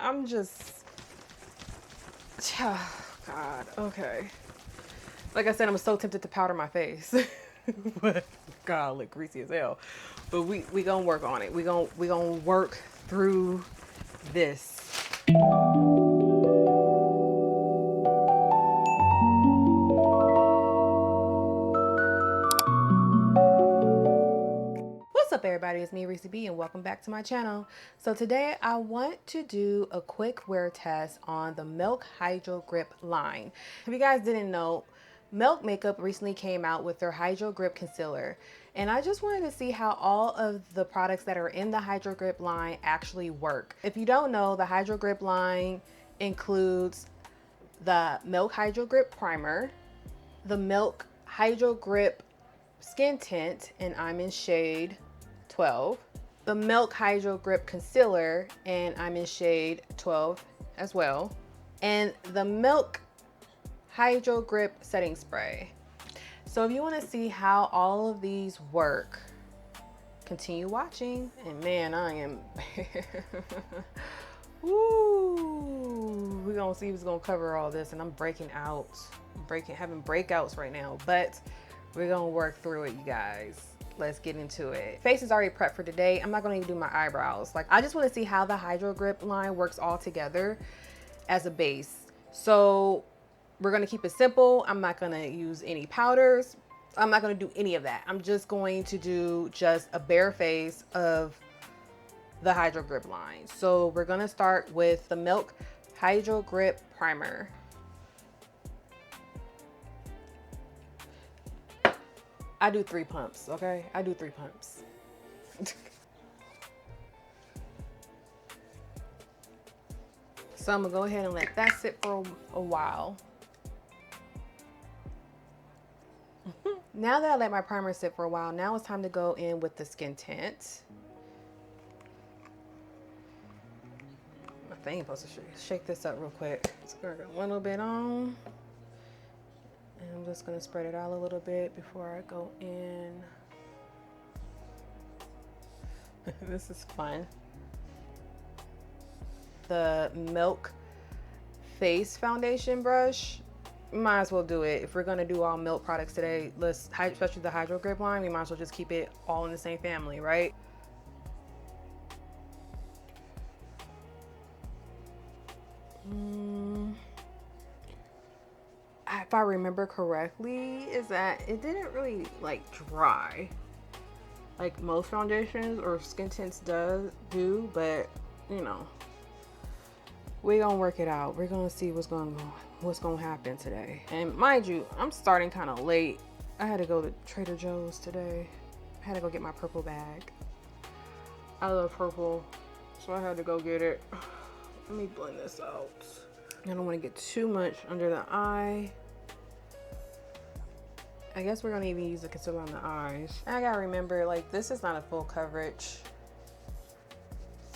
I'm just, oh God, okay. Like I said, I'm so tempted to powder my face. But God, I look greasy as hell. But we gonna work on it. We gonna work through this. What's up everybody, it's me Rissie B and welcome back to my channel. So today I want to do a quick wear test on the Milk Hydro Grip line. If you guys didn't know, Milk Makeup recently came out with their Hydro Grip Concealer, and I just wanted to see how all of the products that are in the Hydro Grip line actually work. If you don't know, the Hydro Grip line includes the Milk Hydro Grip Primer, the Milk Hydro Grip Skin Tint, and I'm in shade 12, the Milk Hydro Grip Concealer, and I'm in shade 12 as well, and the Milk Hydro Grip Setting Spray. So if you want to see how all of these work, continue watching. And man, I am Woo! We're gonna see who's gonna cover all this, and I'm breaking out, having breakouts right now, but we're gonna work through it, you guys. Let's get into it. Face is already prepped for today. I'm not gonna even do my eyebrows. Like, I just wanna see how the Hydro Grip line works all together as a base. So we're gonna keep it simple. I'm not gonna use any powders. I'm not gonna do any of that. I'm just going to do just a bare face of the Hydro Grip line. So we're gonna start with the Milk Hydro Grip Primer. I do 3 pumps, okay? I do 3 pumps. So I'm gonna go ahead and let that sit for a while. Now that I let my primer sit for a while, now it's time to go in with the skin tint. My thing is supposed to shake this up real quick. So I'm gonna go a little bit on. And I'm just gonna spread it out a little bit before I go in. This is fun. The Milk Face Foundation brush. Might as well do it. If we're gonna do all Milk products today, especially the Hydro Grip line, we might as well just keep it all in the same family, right? If I remember correctly, is that it didn't really like dry like most foundations or skin tints do, but you know, we're gonna work it out. We're gonna see what's gonna happen today. And mind you, I'm starting kind of late. I had to go to Trader Joe's today. I had to go get my purple bag. I love purple, so I had to go get it. Let me blend this out. I don't want to get too much under the eye. I guess we're gonna even use the concealer on the eyes. I gotta remember, like, this is not a full coverage.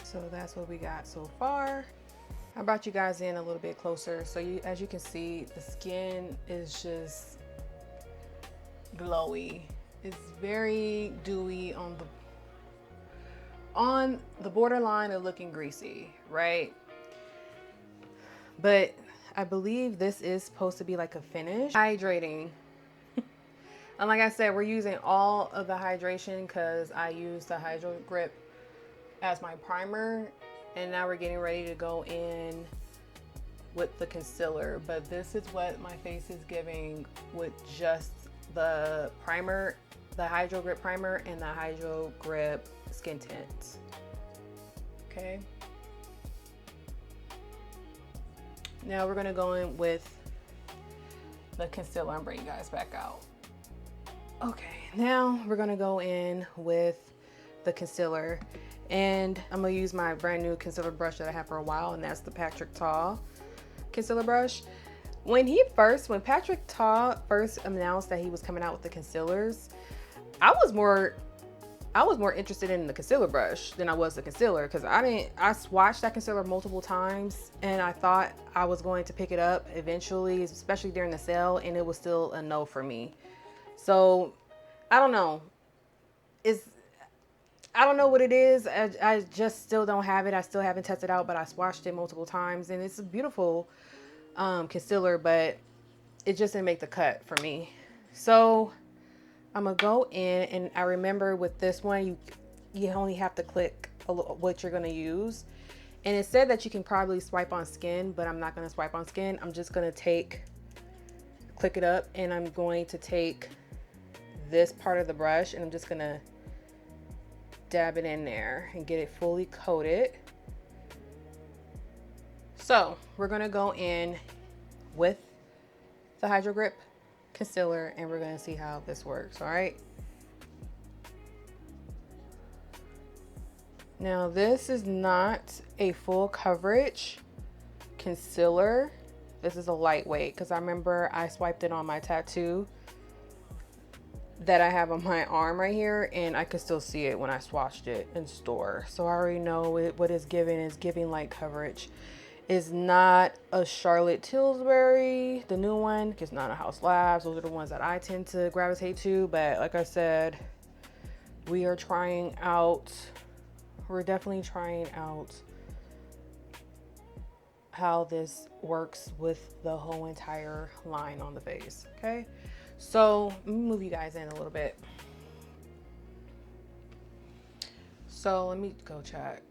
So that's what we got so far. I brought you guys in a little bit closer. So as you can see, the skin is just glowy. It's very dewy on the borderline of looking greasy, right? But I believe this is supposed to be like a finish. Hydrating. And like I said, we're using all of the hydration because I used the Hydro Grip as my primer. And now we're getting ready to go in with the concealer. But this is what my face is giving with just the primer, the Hydro Grip primer, and the Hydro Grip skin tint. Okay. Now we're gonna go in with the concealer and bring you guys back out. Okay, now we're gonna go in with the concealer, and I'm gonna use my brand new concealer brush that I have for a while, and that's the Patrick Ta concealer brush. When Patrick Ta first announced that he was coming out with the concealers, I was more interested in the concealer brush than I was the concealer, because I swatched that concealer multiple times and I thought I was going to pick it up eventually, especially during the sale, and it was still a no for me. So I don't know. I don't know what it is. I just still don't have it. I still haven't tested out, but I swatched it multiple times, and it's a beautiful concealer, but it just didn't make the cut for me. So I'm gonna go in, and I remember with this one, you only have to click what you're gonna use. And it said that you can probably swipe on skin, but I'm not gonna swipe on skin. I'm just gonna click it up, and I'm going to take this part of the brush, and I'm just gonna dab it in there and get it fully coated. So we're gonna go in with the Hydro Grip concealer, and we're gonna see how this works. All right. Now this is not a full coverage concealer. This is a lightweight, because I remember I swiped it on my tattoo that I have on my arm right here, and I could still see it when I swatched it in store. So I already know what it's giving is giving light coverage. It's not a Charlotte Tilbury, the new one. It's not a House Labs. Those are the ones that I tend to gravitate to. But like I said, we're definitely trying out how this works with the whole entire line on the face. Okay, so let me move you guys in a little bit. So let me go check.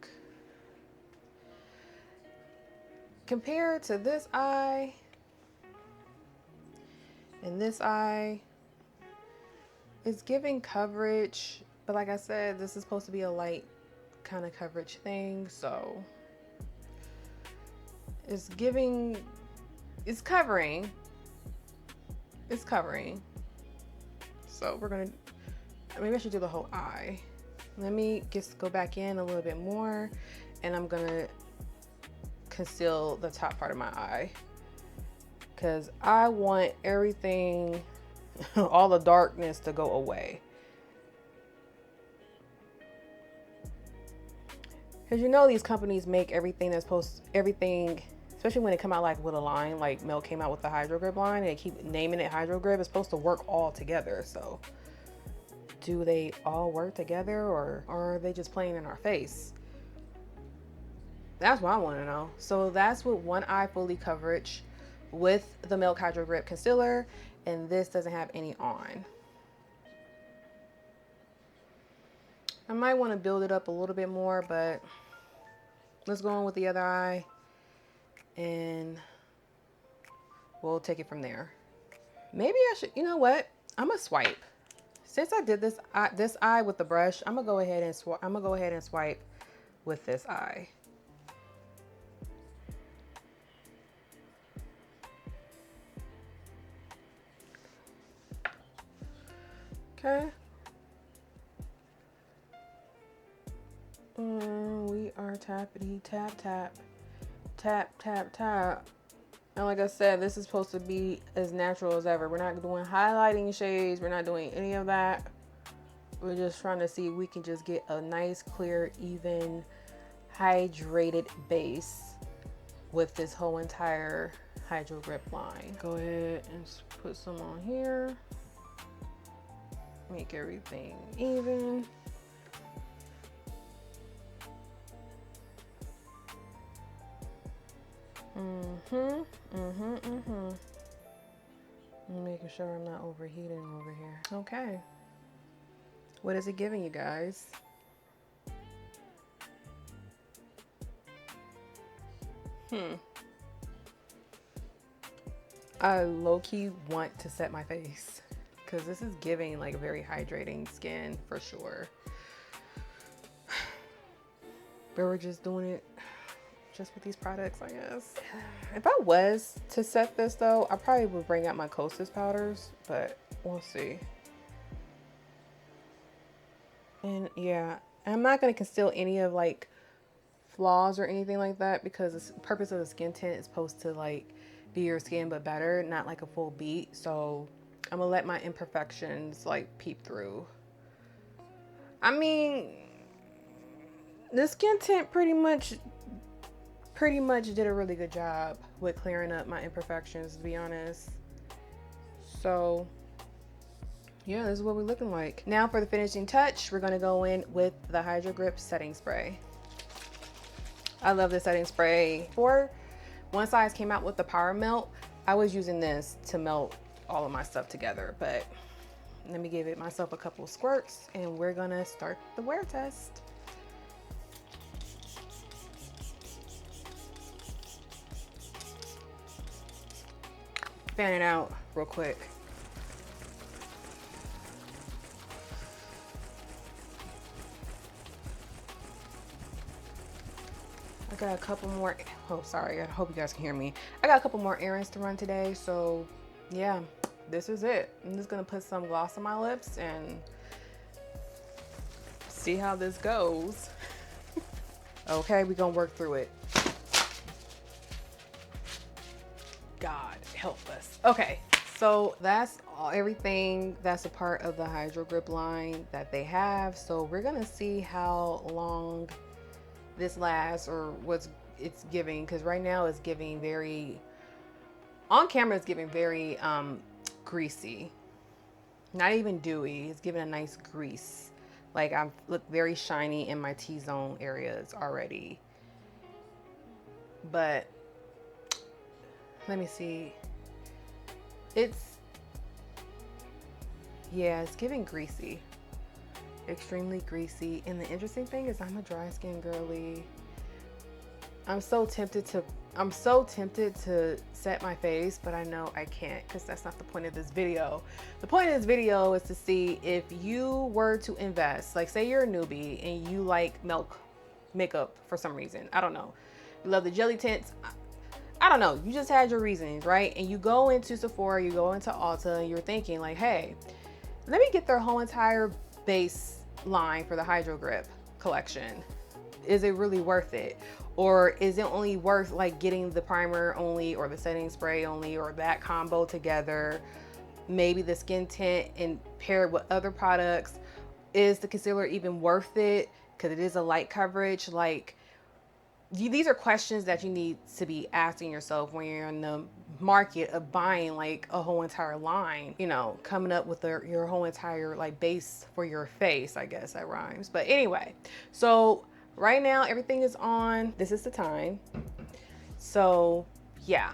Compared to this eye and this eye, it's giving coverage, but like I said, this is supposed to be a light kind of coverage thing, so it's covering. So we're gonna, maybe I should do the whole eye. Let me just go back in a little bit more, and I'm gonna conceal the top part of my eye, because I want everything, all the darkness to go away. Because you know these companies make everything especially when they come out like with a line, like Milk came out with the Hydro Grip line, and they keep naming it Hydro Grip. It's supposed to work all together. So do they all work together, or are they just playing in our face? That's what I want to know. So that's with one eye fully coverage with the Milk Hydro Grip concealer, and this doesn't have any on. I might want to build it up a little bit more, but let's go on with the other eye, and we'll take it from there. Maybe I should, you know what? I'm gonna swipe. Since I did this eye with the brush, I'm gonna go ahead and swipe with this eye. Okay. We are tappity tap tap tap tap tap, and like I said, this is supposed to be as natural as ever. We're not doing highlighting shades, we're not doing any of that. We're just trying to see if we can just get a nice, clear, even hydrated base with this whole entire Hydro Grip line. Go ahead and put some on here, make everything even. Making sure I'm not overheating over here. Okay. What is it giving you guys? I low-key want to set my face, because this is giving like a very hydrating skin for sure. But we're just doing it just with these products, I guess. If I was to set this though, I probably would bring out my Kosas powders, but we'll see. And yeah, I'm not gonna conceal any of like flaws or anything like that, because the purpose of the skin tint is supposed to like be your skin but better, not like a full beat. So I'm gonna let my imperfections like peep through. I mean, the skin tint pretty much did a really good job with clearing up my imperfections, to be honest. So yeah, this is what we're looking like. Now for the finishing touch, we're gonna go in with the Hydro Grip setting spray. I love this setting spray. Before One Size came out with the Power Melt, I was using this to melt all of my stuff together, but let me give it myself a couple of squirts and we're gonna start the wear test. Fan it out real quick. I got a couple more, oh sorry, I hope you guys can hear me. I got a couple more errands to run today, so yeah, this is it. I'm just gonna put some gloss on my lips and see how this goes. Okay, we're gonna work through it. God help us. Okay, so that's everything that's a part of the Hydro Grip line that they have. So we're gonna see how long this lasts or what's it's giving, because right now it's giving very, on camera it's giving very greasy, not even dewy. It's giving a nice grease. Like I look very shiny in my T-zone areas already, but let me see. Yeah, it's giving greasy, extremely greasy. And the interesting thing is I'm a dry skin girly. I'm so tempted to set my face, but I know I can't because that's not the point of this video. The point of this video is to see if you were to invest, like say you're a newbie and you like Milk makeup for some reason. I don't know. You love the jelly tints. I don't know. You just had your reasons, right? And you go into Sephora, you go into Ulta, and you're thinking like, hey, let me get their whole entire base line for the Hydro Grip collection. Is it really worth it? Or is it only worth like getting the primer only or the setting spray only or that combo together? Maybe the skin tint and paired with other products. Is the concealer even worth it? Because it is a light coverage. Like, these are questions that you need to be asking yourself when you're in the market of buying like a whole entire line, you know, coming up with your whole entire like base for your face. I guess that rhymes. But anyway, so right now everything is on. This is the time. So yeah,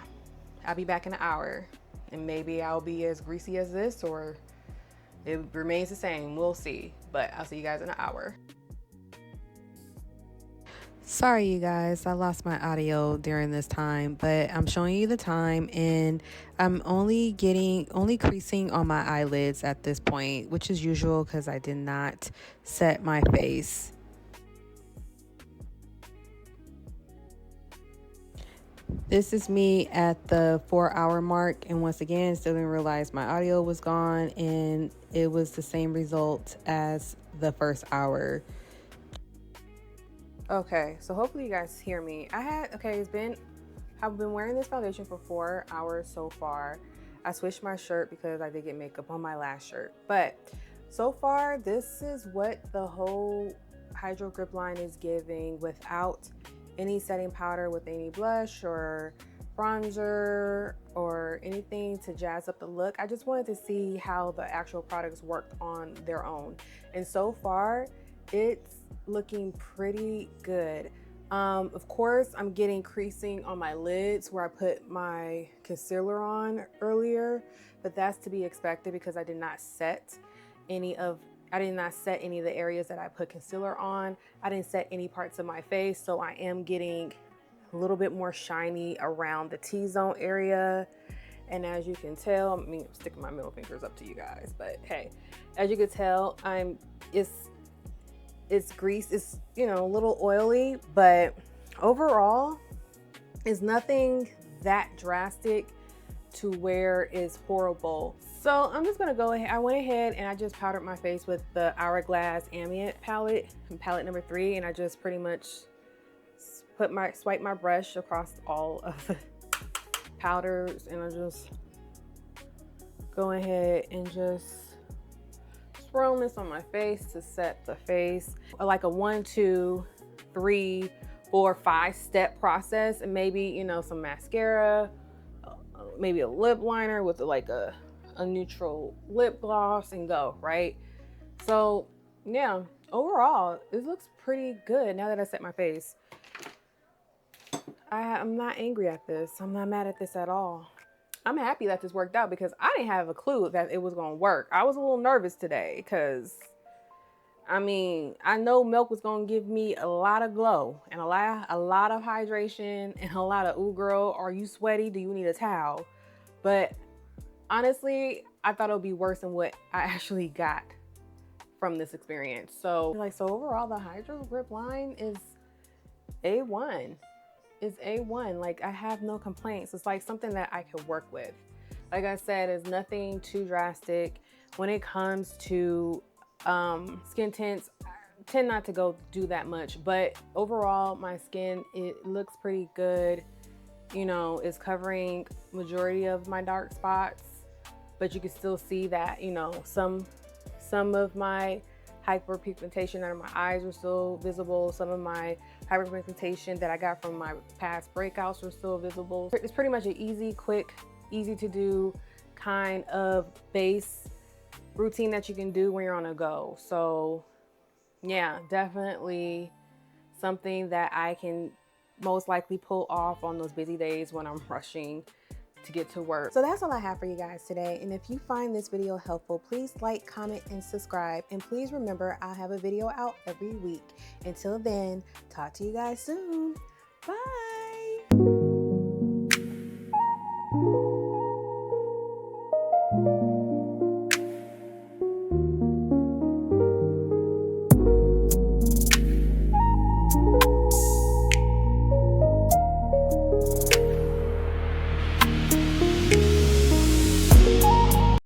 I'll be back in an hour and maybe I'll be as greasy as this or it remains the same. We'll see, but I'll see you guys in an hour. Sorry you guys, I lost my audio during this time, but I'm showing you the time and I'm only creasing on my eyelids at this point, which is usual because I did not set my face. This is me at the 4-hour mark, and once again still didn't realize my audio was gone and it was the same result as the first hour. Okay, so hopefully you guys hear me. I've been wearing this foundation for 4 hours so far. I switched my shirt because I did get makeup on my last shirt. But so far, this is what the whole Hydro Grip line is giving without any setting powder, with any blush or bronzer or anything to jazz up the look. I just wanted to see how the actual products worked on their own. And so far, it's looking pretty good. Of course, I'm getting creasing on my lids where I put my concealer on earlier, but that's to be expected because I did not set any of the areas that I put concealer on. I didn't set any parts of my face, so I am getting a little bit more shiny around the T-zone area. And as you can tell, I mean, I'm sticking my middle fingers up to you guys, but hey, as you can tell, it's grease, it's, you know, a little oily, but overall it's nothing that drastic to where it's horrible. So I'm just gonna go ahead. I went ahead and I just powdered my face with the Hourglass Ambient palette, number 3, and I just pretty much swipe my brush across all of the powders, and I just go ahead and just swirl this on my face to set the face. Like a 1, 2, 3, 4, 5 step process, and maybe, you know, some mascara, maybe a lip liner with like a a neutral lip gloss and go, right? So yeah, overall, it looks pretty good now that I set my face. I'm not angry at this. I'm not mad at this at all. I'm happy that this worked out because I didn't have a clue that it was gonna work. I was a little nervous today because, I mean, I know Milk was gonna give me a lot of glow and a lot of hydration and a lot of, ooh girl, are you sweaty? Do you need a towel? But honestly, I thought it would be worse than what I actually got from this experience. So overall, the Hydro Grip line is A1. It's A1. Like, I have no complaints. It's like something that I could work with. Like I said, it's nothing too drastic. When it comes to skin tints, I tend not to go do that much, but overall my skin, it looks pretty good. You know, it's covering majority of my dark spots, but you can still see that, you know, some of my hyperpigmentation under my eyes are still visible. Some of my hyperpigmentation that I got from my past breakouts are still visible. It's pretty much an easy, quick, easy to do kind of base routine that you can do when you're on a go. So yeah, definitely something that I can most likely pull off on those busy days when I'm rushing to get to work. So that's all I have for you guys today. And if you find this video helpful, please like, comment, and subscribe. And please remember, I'll have a video out every week. Until then, talk to you guys soon. Bye.